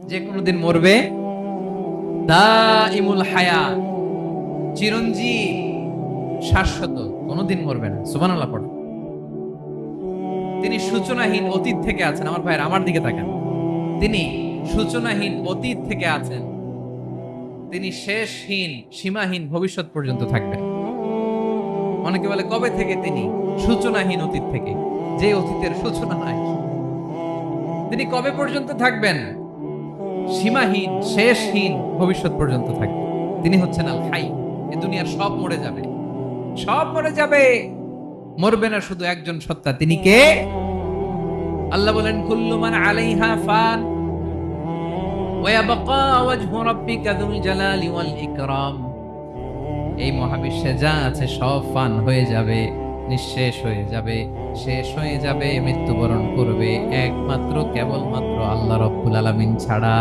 যে কোনোদিন মরবে, দাইমুল হায়াত, চিরঞ্জীব, শাশ্বত, কোনোদিন মরবে না। সুবহানাল্লাহ পড়ো। তিনি সূচনাহীন অতীত থেকে আছেন। আমার ভাইয়ের, আমার দিকে তাকান। তিনি সূচনাহীন অতীত থেকে আছেন। তিনি শেষহীন, সীমাহীন ভবিষ্যৎ পর্যন্ত থাকবেন। অনেকে বলে কবে থেকে? তিনি সূচনাহীন অতীত থেকে, যে অতীতের সূচনা নাই। তিনি কবে পর্যন্ত থাকবেন? সীমাহীন, শেষহীন ভবিষ্যৎ পর্যন্ত থাকবেন। তিনি হচ্ছেন আল হাই। এই দুনিয়ার সব মরে যাবে, সব মরে যাবে, মরবে না শুধু একজন সত্তা। তিনি কে? আল্লাহ বলেন, কুল্লু মান আলাইহা ফান ওয়া ইয়াবকা ওয়াজহু রাব্বিকা যুল জালালি ওয়াল ইকরাম। এই মহাবিশ্বে যা আছে সব ফান হয়ে যাবে, নিঃশেষ হয়ে যাবে, শেষ হয়ে যাবে, মৃত্যুবরণ করবে, একমাত্র কেবলমাত্র আল্লাহ রাব্বুল আলামিন ছাড়া।